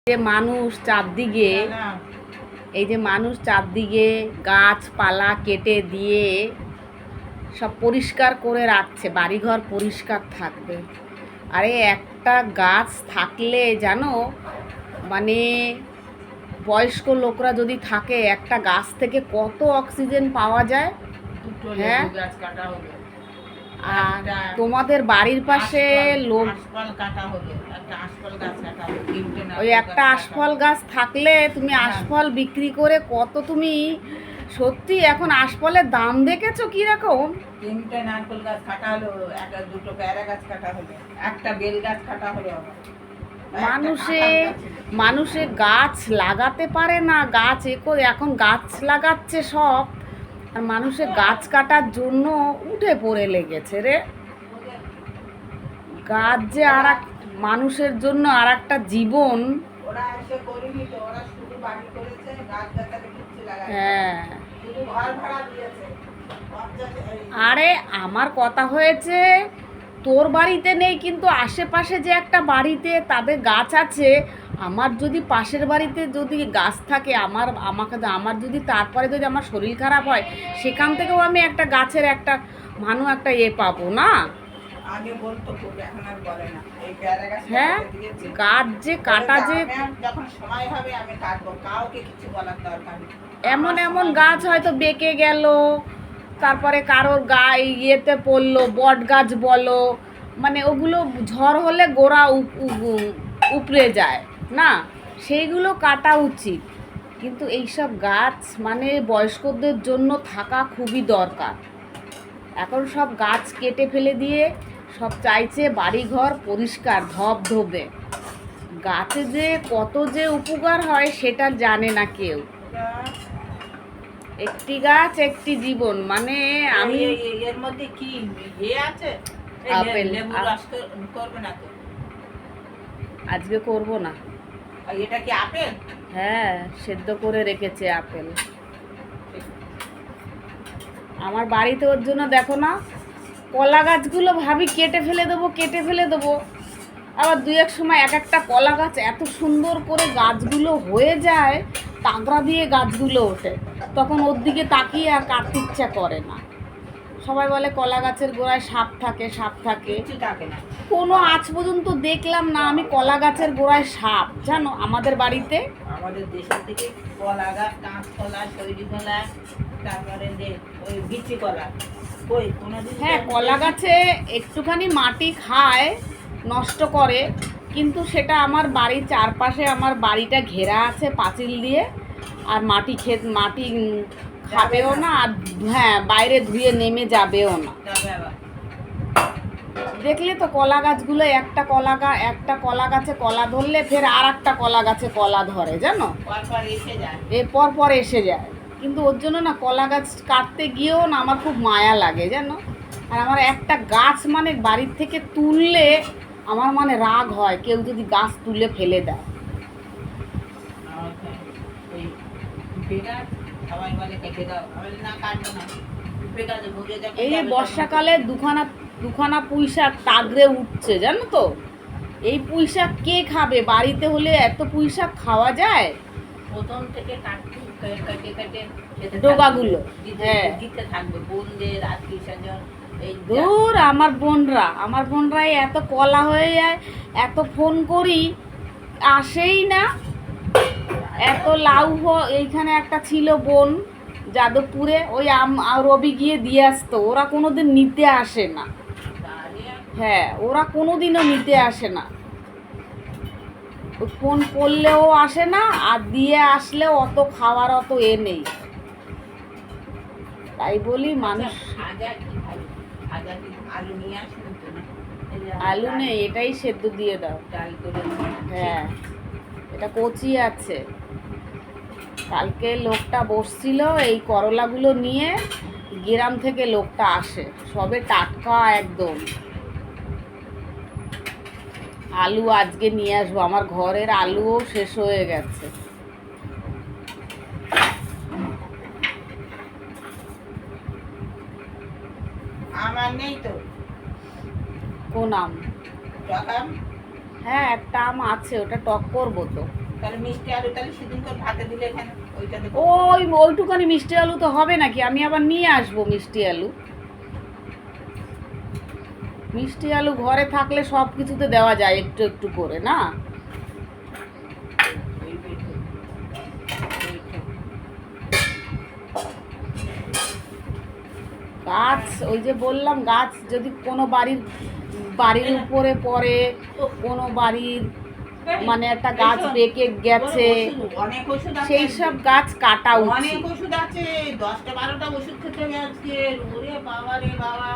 যে মানুষ চারদিকে এই যে মানুষ চারদিকে গাছপালা কেটে দিয়ে সব পরিষ্কার করে রাখছে, বাড়িঘর পরিষ্কার থাকবে। আরে একটা গাছ থাকলে জানো, মানে বয়স্ক লোকরা যদি থাকে, একটা গাছ থেকে কত অক্সিজেন পাওয়া যায়। হ্যাঁ, আর তোমাদের বাড়ির পাশে লোক ওই একটা আশফল গাছ থাকলে তুমি আশফল বিক্রি করে কত তুমি সত্যি এখন আশফলের দাম দেখেছো কিরকম? 3টে নারকেল গাছ কাটা হলো, দুটো পেয়ারা গাছ কাটা হলো, একটা বেল গাছ কাটা হলো। মানুষে গাছ লাগাতে পারে না, গাছ এখন গাছ লাগাচ্ছে সব, আর মানুষের গাছ কাটার জন্য উঠে পড়ে লেগেছে রে। গাছ যে মানুষের জন্য আর একটা জীবন। হ্যাঁ, আরে আমার কথা হয়েছে তোর বাড়িতে নেই, কিন্তু আশেপাশে যে একটা বাড়িতে তাদের গাছ আছে, আমার যদি পাশের বাড়িতে যদি গাছ থাকে, আমার যদি তারপরে যদি আমার শরীর খারাপ হয়, সেখান থেকেও আমি একটা গাছের একটা একটা পাবো না? হ্যাঁ, গাছ যে কাটা যে এমন এমন গাছ হয়তো বেঁকে গেল, তারপরে কারোর ইয়েতে পড়লো, বট গাছ বলো, মানে ওগুলো ঝড় হলে গোড়া উপড়ে যায় না, সেইগুলো কাটা উচিত। কিন্তু এইসব গাছ মানে বয়স্কদের জন্য থাকা খুবই দরকার। এখন সব গাছ কেটে ফেলে দিয়ে সব চাইছে বাড়িঘর পরিষ্কার ধবধবে। গাছে যে কত যে উপকার হয় সেটা জানে না কেউ। একটি গাছ একটি জীবন, মানে আমি এর মধ্যে কি আছে? আপেল করবে না তো? আজকে করব না। এটা কি আপেল? হ্যাঁ, সেদ্ধ করে রেখেছে আপেল আমার বাড়িতে। ওর জন্য দেখো না, কলা গাছগুলো ভাবি কেটে ফেলে দেবো, আবার দুই এক সময় এক একটা কলা গাছ এত সুন্দর করে গাছগুলো হয়ে যায়, তাগড়া দিয়ে গাছগুলো ওঠে, তখন ওর দিকে তাকিয়ে আর কাটতে ইচ্ছা করে না। সবাই বলে কলা গাছের গোড়ায় সাপ থাকে, কোনো আজ পর্যন্ত দেখলাম না আমি কলা গাছের গোড়ায় সাপ। জানো, আমাদের বাড়িতে আমাদের দেশের দিকে কলা গাছ, কাঁচকলা, শৈলী কলা, তারপরে যে ওই বিচি কলা, হ্যাঁ, কলা গাছে একটুখানি মাটি খায়, নষ্ট করে, কিন্তু সেটা আমার বাড়ির চারপাশে, আমার বাড়িটা ঘেরা আছে পাঁচিল দিয়ে, আর মাটি খাবেও না, আর হ্যাঁ বাইরে ধুয়ে নেমে যাবেও না। দেখলে তো কলা গাছগুলো একটা কলা গাছে কলা ধরলে ফের আর একটা কলা গাছে কলা ধরে, জানো, পর এসে যায়। কিন্তু ওর জন্য না কলা গাছ কাটতে গিয়েও না আমার খুব মায়া লাগে, জানো। আর আমার একটা গাছ মানে বাড়ির থেকে তুললে আমার মানে রাগ হয়, কেউ যদি গাছ তুলে ফেলে দেয়। এই বর্ষাকালে দুখানা পুঁইশাক টাগরে উঠছে, জানো তো। এই পুঁইশাক কে খাবে? বাড়িতে হলে এত পুঁইশাক খাওয়া যায়? প্রথম থেকে ডোগাগুলো, হ্যাঁ, দূর আমার বোনরাই এত কলা হয়ে যায়, এত ফোন করি আসেই না। এত লাউ এইখানে একটা ছিল বোন যাদবপুরে, ওই রবি গিয়ে দিয়ে আসতো, ওরা কোনোদিন নিতে আসে না। হ্যাঁ, ওরা কোনোদিনও নিতে আসে না, ফোন করলেও আসে না, আর দিয়ে আসলেও অত খাওয়ার অত নেই। তাই বলি মানুষ আলু নেই, এটাই সেদ্ধ দিয়ে দাও। হ্যাঁ, এটা কচি আছে। কালকে লোকটা বসছিল এই করলাগুলো নিয়ে, গ্রাম থেকে লোকটা আসে, সবে টাটকা একদম। আলু আজকে নিয়ে আসবো, আমার ঘরের আলুও শেষ হয়ে গেছে। আমার নেই তো। কোন আম? হ্যাঁ, একটা আম আছে, ওটা টক করবো তো। তাহলে মিষ্টি আলু তাহলে সেদিন করে ভাতে দিলে এখানে ওইটাতে ওইটুখানি মিষ্টি আলু তো হবে নাকি? আমি আবার নিয়ে আসবো মিষ্টি আলু। মিষ্টি আলু ঘরে থাকলে সব কিছুতে দেওয়া যায় একটু একটু করে, না? গাছ, ওই যে বললাম, গাছ যদি কোনো বাড়ির উপরে পড়ে, কোনো বাড়ির মানে একটা গাছ বেঁকে গেছে, অনেক ওষুধ আছে, সেই সব গাছ কাটা অনেক উচিত। ওষুধ আছে, 10টা 12টা ওষুধ খেতে গেছে। ওরে বাবা রে বাবা।